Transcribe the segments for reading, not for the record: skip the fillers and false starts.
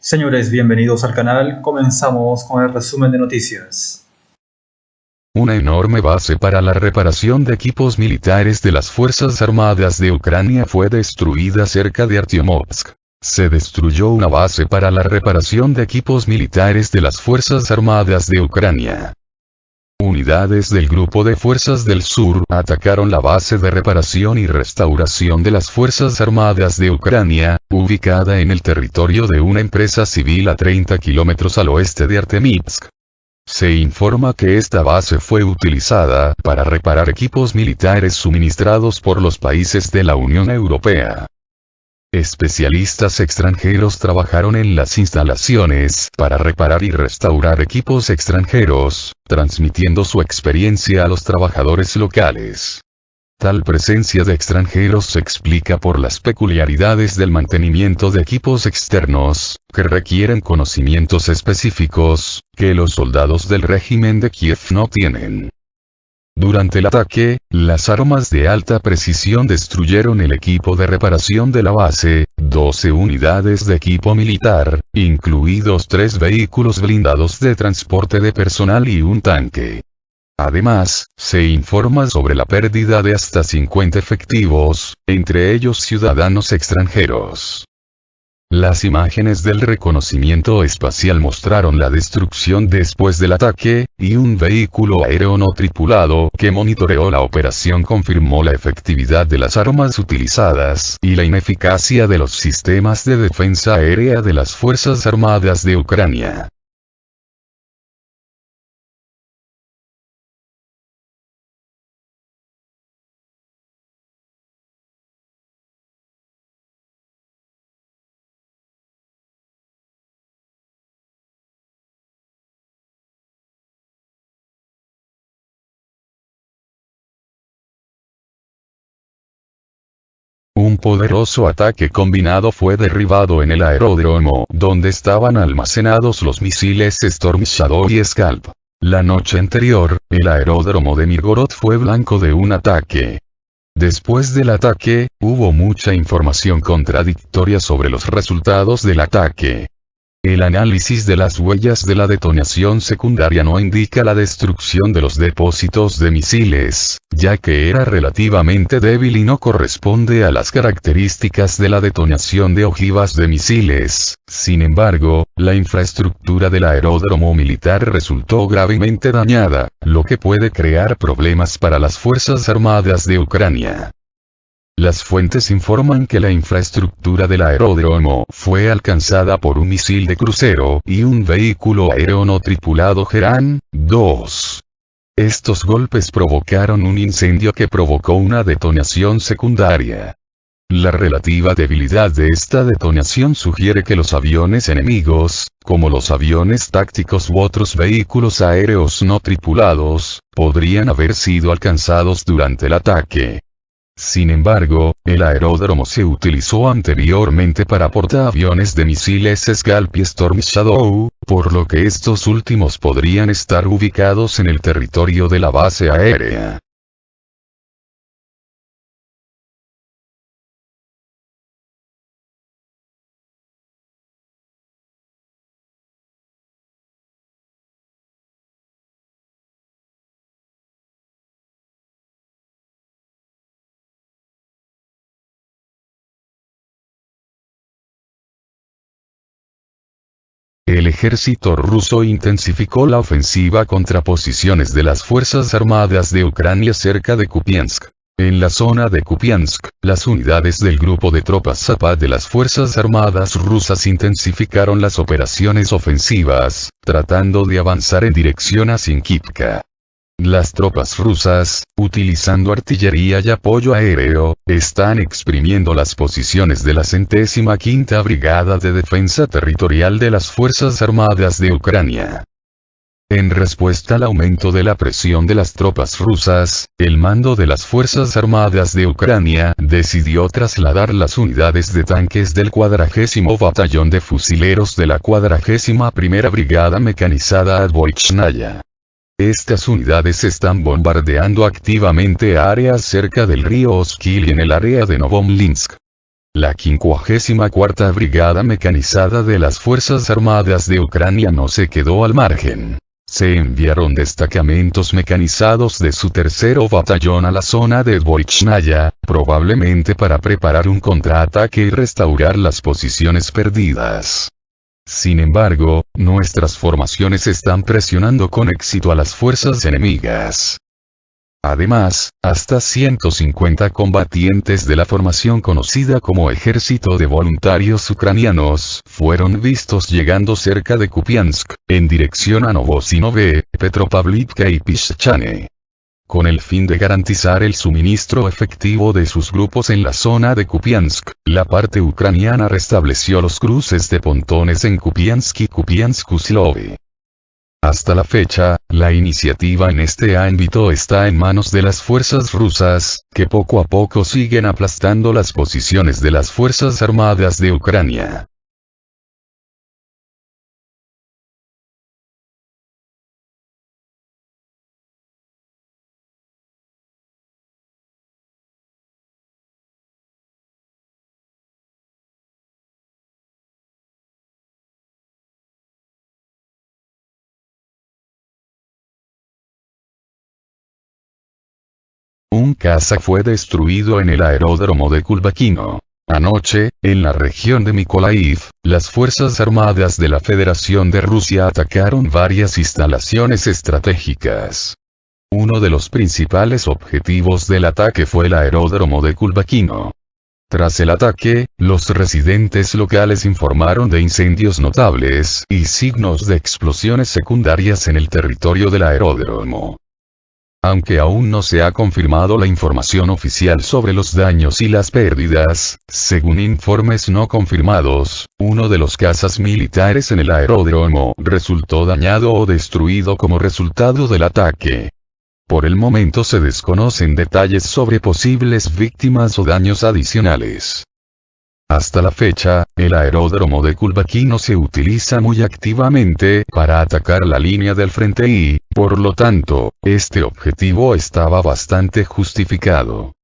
Señores, bienvenidos al canal. Comenzamos con el resumen de noticias. Una enorme base para la reparación de equipos militares de las Fuerzas Armadas de Ucrania fue destruida cerca de Artyomovsk. Se destruyó una base para la reparación de equipos militares de las Fuerzas Armadas de Ucrania. Unidades del Grupo de Fuerzas del Sur atacaron la base de reparación y restauración de las Fuerzas Armadas de Ucrania, ubicada en el territorio de una empresa civil a 30 kilómetros al oeste de Artemivsk. Se informa que esta base fue utilizada para reparar equipos militares suministrados por los países de la Unión Europea. Especialistas extranjeros trabajaron en las instalaciones para reparar y restaurar equipos extranjeros, transmitiendo su experiencia a los trabajadores locales. Tal presencia de extranjeros se explica por las peculiaridades del mantenimiento de equipos externos, que requieren conocimientos específicos, que los soldados del régimen de Kiev no tienen. Durante el ataque, las armas de alta precisión destruyeron el equipo de reparación de la base, 12 unidades de equipo militar, incluidos 3 vehículos blindados de transporte de personal y un tanque. Además, se informa sobre la pérdida de hasta 50 efectivos, entre ellos ciudadanos extranjeros. Las imágenes del reconocimiento espacial mostraron la destrucción después del ataque, y un vehículo aéreo no tripulado que monitoreó la operación confirmó la efectividad de las armas utilizadas y la ineficacia de los sistemas de defensa aérea de las Fuerzas Armadas de Ucrania. Un poderoso ataque combinado fue derribado en el aeródromo donde estaban almacenados los misiles Storm Shadow y Scalp. La noche anterior, el aeródromo de Mirgorod fue blanco de un ataque. Después del ataque, hubo mucha información contradictoria sobre los resultados del ataque. El análisis de las huellas de la detonación secundaria no indica la destrucción de los depósitos de misiles, ya que era relativamente débil y no corresponde a las características de la detonación de ojivas de misiles. Sin embargo, la infraestructura del aeródromo militar resultó gravemente dañada, lo que puede crear problemas para las Fuerzas Armadas de Ucrania. Las fuentes informan que la infraestructura del aeródromo fue alcanzada por un misil de crucero y un vehículo aéreo no tripulado Geran 2. Estos golpes provocaron un incendio que provocó una detonación secundaria. La relativa debilidad de esta detonación sugiere que los aviones enemigos, como los aviones tácticos u otros vehículos aéreos no tripulados, podrían haber sido alcanzados durante el ataque. Sin embargo, el aeródromo se utilizó anteriormente para portaaviones de misiles Scalp y Storm Shadow, por lo que estos últimos podrían estar ubicados en el territorio de la base aérea. El ejército ruso intensificó la ofensiva contra posiciones de las Fuerzas Armadas de Ucrania cerca de Kupiansk. En la zona de Kupiansk, las unidades del grupo de tropas Zapad de las Fuerzas Armadas rusas intensificaron las operaciones ofensivas, tratando de avanzar en dirección a Sinkivka. Las tropas rusas, utilizando artillería y apoyo aéreo, están exprimiendo las posiciones de la 105ª Brigada de Defensa Territorial de las Fuerzas Armadas de Ucrania. En respuesta al aumento de la presión de las tropas rusas, el mando de las Fuerzas Armadas de Ucrania decidió trasladar las unidades de tanques del 40º Batallón de Fusileros de la 41ª Brigada Mecanizada a Dvoichnaya. Estas unidades están bombardeando activamente áreas cerca del río Oskil y en el área de Novomlinsk. La 54ª Brigada Mecanizada de las Fuerzas Armadas de Ucrania no se quedó al margen. Se enviaron destacamentos mecanizados de su tercero batallón a la zona de Dvorichnaya, probablemente para preparar un contraataque y restaurar las posiciones perdidas. Sin embargo, nuestras formaciones están presionando con éxito a las fuerzas enemigas. Además, hasta 150 combatientes de la formación conocida como Ejército de Voluntarios Ucranianos fueron vistos llegando cerca de Kupiansk, en dirección a Novosinove, Petropavlivka y Pischane. Con el fin de garantizar el suministro efectivo de sus grupos en la zona de Kupiansk, la parte ucraniana restableció los cruces de pontones en Kupiansk y Kupiansk-Uzlove. Hasta la fecha, la iniciativa en este ámbito está en manos de las fuerzas rusas, que poco a poco siguen aplastando las posiciones de las Fuerzas Armadas de Ucrania. Un caza fue destruido en el aeródromo de Kulbakino. Anoche, en la región de Mykolaiv, las Fuerzas Armadas de la Federación de Rusia atacaron varias instalaciones estratégicas. Uno de los principales objetivos del ataque fue el aeródromo de Kulbakino. Tras el ataque, los residentes locales informaron de incendios notables y signos de explosiones secundarias en el territorio del aeródromo. Aunque aún no se ha confirmado la información oficial sobre los daños y las pérdidas, según informes no confirmados, uno de los cazas militares en el aeródromo resultó dañado o destruido como resultado del ataque. Por el momento se desconocen detalles sobre posibles víctimas o daños adicionales. Hasta la fecha, el aeródromo de Kulbakino se utiliza muy activamente para atacar la línea del frente y, por lo tanto, este objetivo estaba bastante justificado.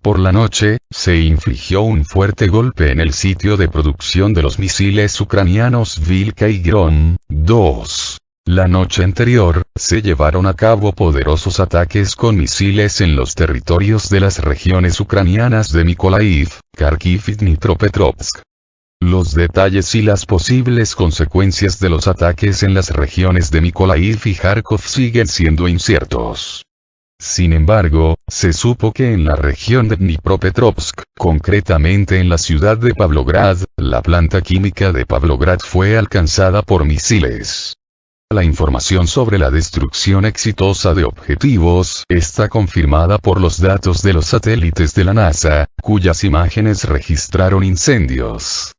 Por la noche, se infligió un fuerte golpe en el sitio de producción de los misiles ucranianos Vilka y Grom 2. La noche anterior, se llevaron a cabo poderosos ataques con misiles en los territorios de las regiones ucranianas de Mykolaiv, Kharkiv y Dnipropetrovsk. Los detalles y las posibles consecuencias de los ataques en las regiones de Mykolaiv y Kharkov siguen siendo inciertos. Sin embargo, se supo que en la región de Dnipropetrovsk, concretamente en la ciudad de Pavlograd, la planta química de Pavlograd fue alcanzada por misiles. La información sobre la destrucción exitosa de objetivos está confirmada por los datos de los satélites de la NASA, cuyas imágenes registraron incendios.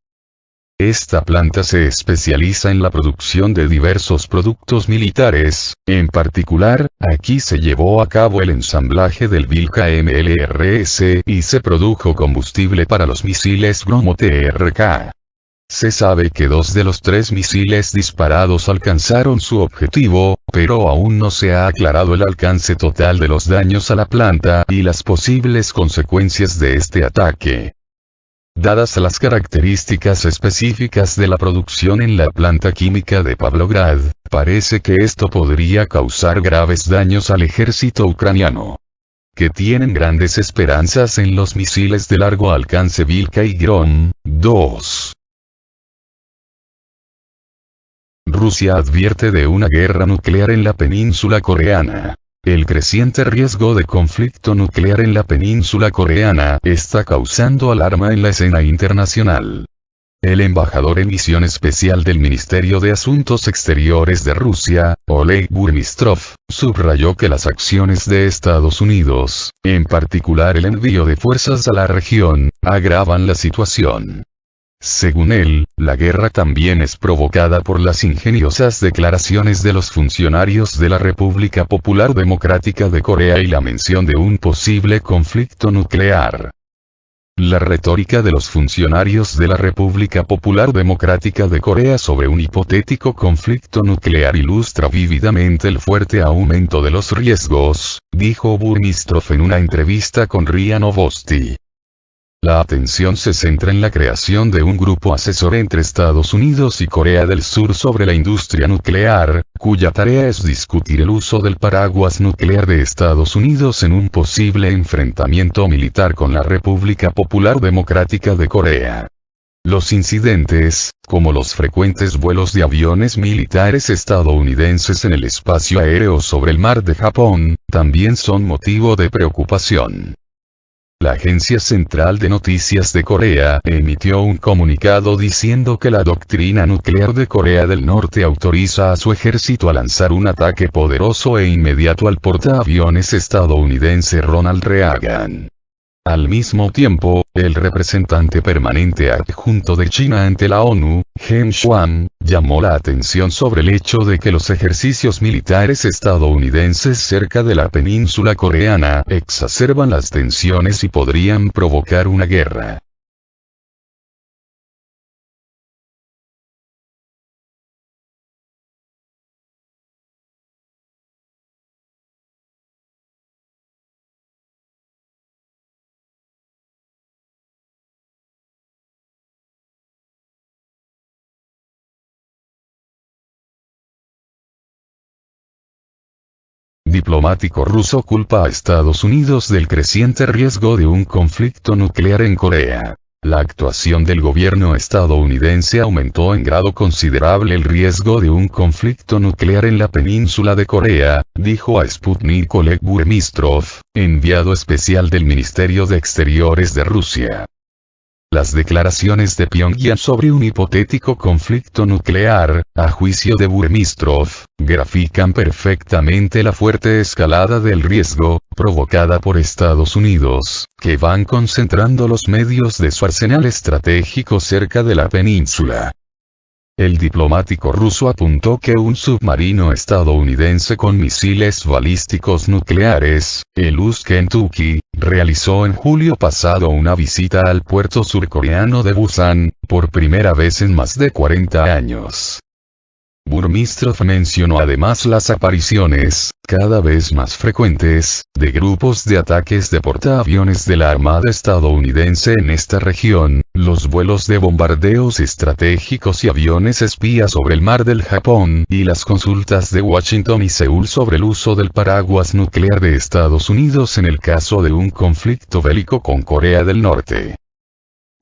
Esta planta se especializa en la producción de diversos productos militares, en particular, aquí se llevó a cabo el ensamblaje del Vilka MLRS y se produjo combustible para los misiles Grom-TRK. Se sabe que 2 de los 3 misiles disparados alcanzaron su objetivo, pero aún no se ha aclarado el alcance total de los daños a la planta y las posibles consecuencias de este ataque. Dadas las características específicas de la producción en la planta química de Pavlograd, parece que esto podría causar graves daños al ejército ucraniano, que tienen grandes esperanzas en los misiles de largo alcance Vilka y Grom 2. Rusia advierte de una guerra nuclear en la península coreana. El creciente riesgo de conflicto nuclear en la península coreana está causando alarma en la escena internacional. El embajador en misión especial del Ministerio de Asuntos Exteriores de Rusia, Oleg Burmistrov, subrayó que las acciones de Estados Unidos, en particular el envío de fuerzas a la región, agravan la situación. Según él, la guerra también es provocada por las ingeniosas declaraciones de los funcionarios de la República Popular Democrática de Corea y la mención de un posible conflicto nuclear. La retórica de los funcionarios de la República Popular Democrática de Corea sobre un hipotético conflicto nuclear ilustra vívidamente el fuerte aumento de los riesgos, dijo Burmistrov en una entrevista con RIA Novosti. La atención se centra en la creación de un grupo asesor entre Estados Unidos y Corea del Sur sobre la industria nuclear, cuya tarea es discutir el uso del paraguas nuclear de Estados Unidos en un posible enfrentamiento militar con la República Popular Democrática de Corea. Los incidentes, como los frecuentes vuelos de aviones militares estadounidenses en el espacio aéreo sobre el mar de Japón, también son motivo de preocupación. La Agencia Central de Noticias de Corea emitió un comunicado diciendo que la doctrina nuclear de Corea del Norte autoriza a su ejército a lanzar un ataque poderoso e inmediato al portaaviones estadounidense Ronald Reagan. Al mismo tiempo, el representante permanente adjunto de China ante la ONU, Geng Shuang, llamó la atención sobre el hecho de que los ejercicios militares estadounidenses cerca de la península coreana exacerban las tensiones y podrían provocar una guerra. Diplomático ruso culpa a Estados Unidos del creciente riesgo de un conflicto nuclear en Corea. La actuación del gobierno estadounidense aumentó en grado considerable el riesgo de un conflicto nuclear en la península de Corea, dijo a Sputnik Oleg Burmistrov, enviado especial del Ministerio de Exteriores de Rusia. Las declaraciones de Pyongyang sobre un hipotético conflicto nuclear, a juicio de Burmistrov, grafican perfectamente la fuerte escalada del riesgo, provocada por Estados Unidos, que van concentrando los medios de su arsenal estratégico cerca de la península. El diplomático ruso apuntó que un submarino estadounidense con misiles balísticos nucleares, el US Kentucky, realizó en julio pasado una visita al puerto surcoreano de Busan, por primera vez en más de 40 años. Burmistrov mencionó además las apariciones, cada vez más frecuentes, de grupos de ataques de portaaviones de la Armada estadounidense en esta región, los vuelos de bombardeos estratégicos y aviones espía sobre el mar del Japón, y las consultas de Washington y Seúl sobre el uso del paraguas nuclear de Estados Unidos en el caso de un conflicto bélico con Corea del Norte.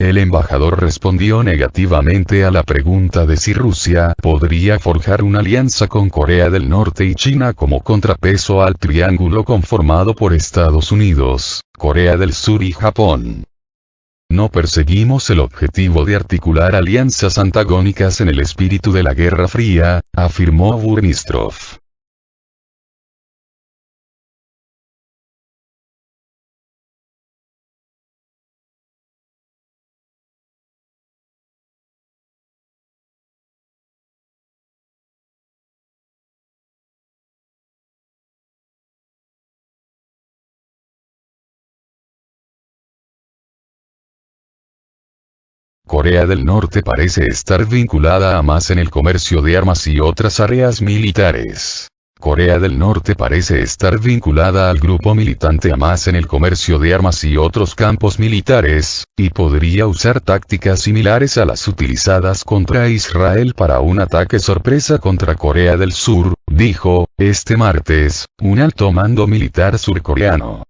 El embajador respondió negativamente a la pregunta de si Rusia podría forjar una alianza con Corea del Norte y China como contrapeso al triángulo conformado por Estados Unidos, Corea del Sur y Japón. No perseguimos el objetivo de articular alianzas antagónicas en el espíritu de la Guerra Fría, afirmó Burmistrov. Corea del Norte parece estar vinculada a Hamas en el comercio de armas y otras áreas militares. Corea del Norte parece estar vinculada al grupo militante Hamas en el comercio de armas y otros campos militares, y podría usar tácticas similares a las utilizadas contra Israel para un ataque sorpresa contra Corea del Sur, dijo, este martes, un alto mando militar surcoreano.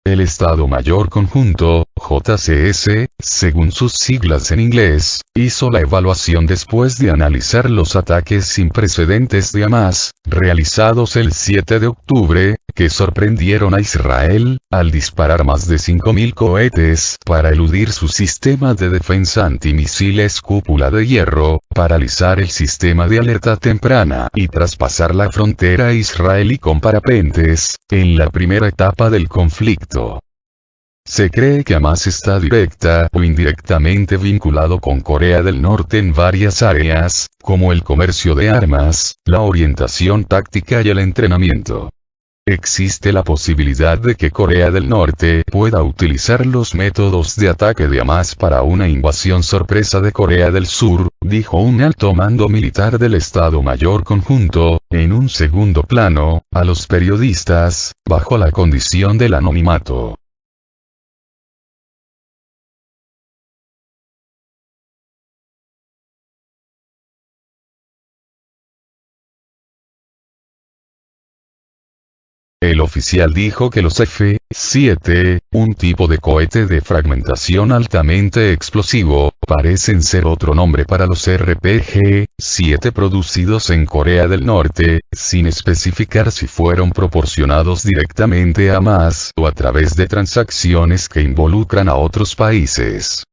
El Estado Mayor Conjunto, JCS, según sus siglas en inglés, hizo la evaluación después de analizar los ataques sin precedentes de Hamas, realizados el 7 de octubre, que sorprendieron a Israel, al disparar más de 5.000 cohetes para eludir su sistema de defensa antimisiles Cúpula de Hierro, paralizar el sistema de alerta temprana y traspasar la frontera israelí con parapentes, en la primera etapa del conflicto. Se cree que Hamas está directa o indirectamente vinculado con Corea del Norte en varias áreas, como el comercio de armas, la orientación táctica y el entrenamiento. Existe la posibilidad de que Corea del Norte pueda utilizar los métodos de ataque de Hamas para una invasión sorpresa de Corea del Sur, dijo un alto mando militar del Estado Mayor Conjunto, en un segundo plano, a los periodistas, bajo la condición del anonimato. El oficial dijo que los F-7, un tipo de cohete de fragmentación altamente explosivo, parecen ser otro nombre para los RPG-7 producidos en Corea del Norte, sin especificar si fueron proporcionados directamente a Hamas o a través de transacciones que involucran a otros países.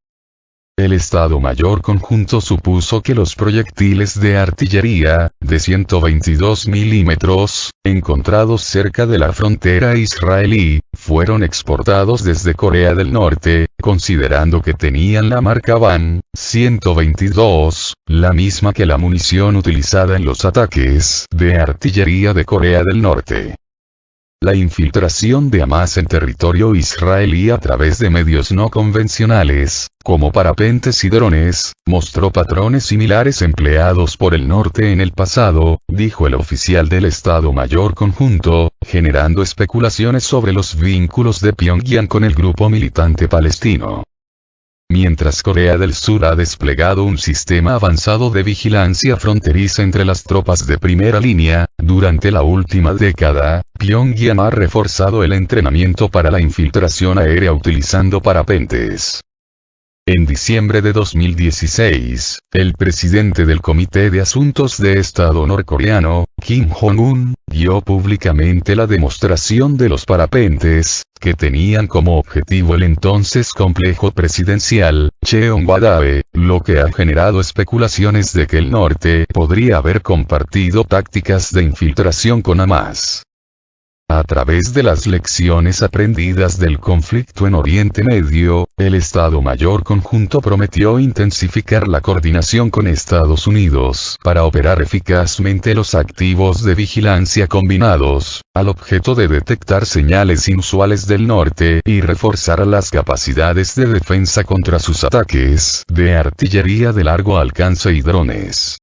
El Estado Mayor Conjunto supuso que los proyectiles de artillería, de 122 milímetros, encontrados cerca de la frontera israelí, fueron exportados desde Corea del Norte, considerando que tenían la marca Van 122, la misma que la munición utilizada en los ataques de artillería de Corea del Norte. La infiltración de Hamas en territorio israelí a través de medios no convencionales, como parapentes y drones, mostró patrones similares empleados por el norte en el pasado, dijo el oficial del Estado Mayor Conjunto, generando especulaciones sobre los vínculos de Pyongyang con el grupo militante palestino. Mientras Corea del Sur ha desplegado un sistema avanzado de vigilancia fronteriza entre las tropas de primera línea, durante la última década, Pyongyang ha reforzado el entrenamiento para la infiltración aérea utilizando parapentes. En diciembre de 2016, el presidente del Comité de Asuntos de Estado norcoreano, Kim Jong-un, dio públicamente la demostración de los parapentes, que tenían como objetivo el entonces complejo presidencial, Cheongwadae, lo que ha generado especulaciones de que el norte podría haber compartido tácticas de infiltración con Hamas. A través de las lecciones aprendidas del conflicto en Oriente Medio, el Estado Mayor Conjunto prometió intensificar la coordinación con Estados Unidos para operar eficazmente los activos de vigilancia combinados, al objeto de detectar señales inusuales del norte y reforzar las capacidades de defensa contra sus ataques de artillería de largo alcance y drones.